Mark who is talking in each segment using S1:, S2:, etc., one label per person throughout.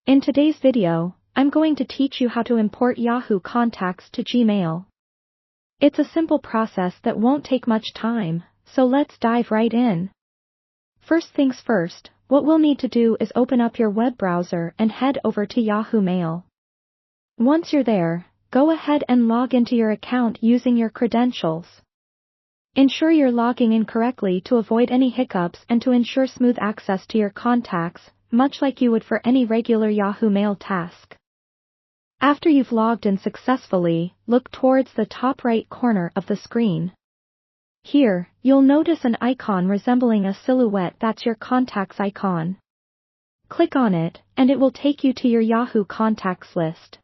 S1: In today's video, I'm going to teach you how to import Yahoo contacts to Gmail. It's a simple process that won't take much time, so let's dive right in. First things first, what we'll need to do is open up your web browser and head over to Yahoo Mail. Once you're there, go ahead and log into your account using your credentials. Ensure you're logging in correctly to avoid any hiccups and to ensure smooth access to your contacts, much like you would for any regular Yahoo Mail task. After you've logged in successfully, look towards the top right corner of the screen. Here, you'll notice an icon resembling a silhouette that's your contacts icon. Click on it, and it will take you to your Yahoo contacts list.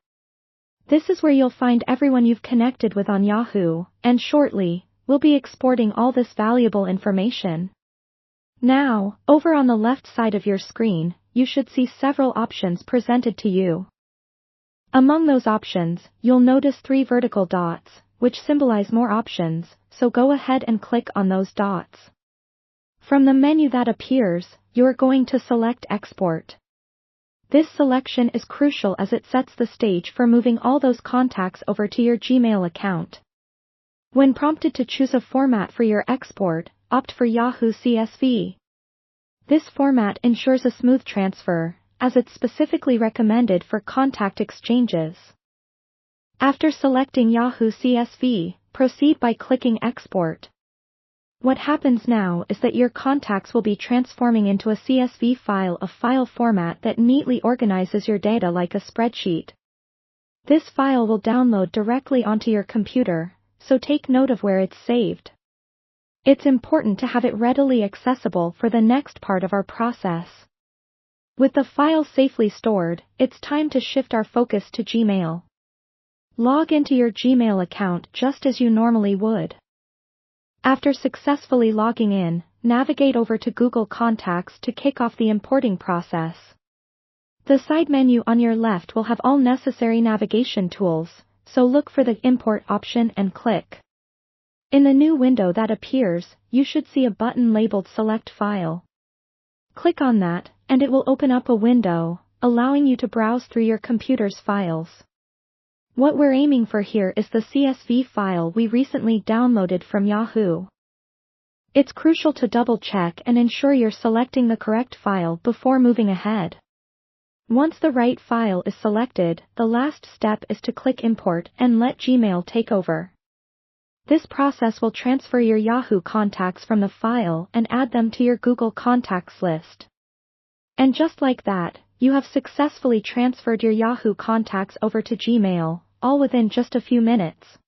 S1: This is where you'll find everyone you've connected with on Yahoo, and shortly, we'll be exporting all this valuable information. Now, over on the left side of your screen, you should see several options presented to you. Among those options, you'll notice 3 vertical dots, which symbolize more options, so go ahead and click on those dots. From the menu that appears, you're going to select Export. This selection is crucial as it sets the stage for moving all those contacts over to your Gmail account. When prompted to choose a format for your export, opt for Yahoo CSV. This format ensures a smooth transfer, as it's specifically recommended for contact exchanges. After selecting Yahoo CSV, proceed by clicking Export. What happens now is that your contacts will be transforming into a CSV file, a file format that neatly organizes your data like a spreadsheet. This file will download directly onto your computer, so take note of where it's saved. It's important to have it readily accessible for the next part of our process. With the file safely stored, it's time to shift our focus to Gmail. Log into your Gmail account just as you normally would. After successfully logging in, navigate over to Google Contacts to kick off the importing process. The side menu on your left will have all necessary navigation tools, so look for the Import option and click. In the new window that appears, you should see a button labeled Select File. Click on that, and it will open up a window, allowing you to browse through your computer's files. What we're aiming for here is the CSV file we recently downloaded from Yahoo. It's crucial to double-check and ensure you're selecting the correct file before moving ahead. Once the right file is selected, the last step is to click Import and let Gmail take over. This process will transfer your Yahoo contacts from the file and add them to your Google Contacts list. And just like that, you have successfully transferred your Yahoo contacts over to Gmail, all within just a few minutes.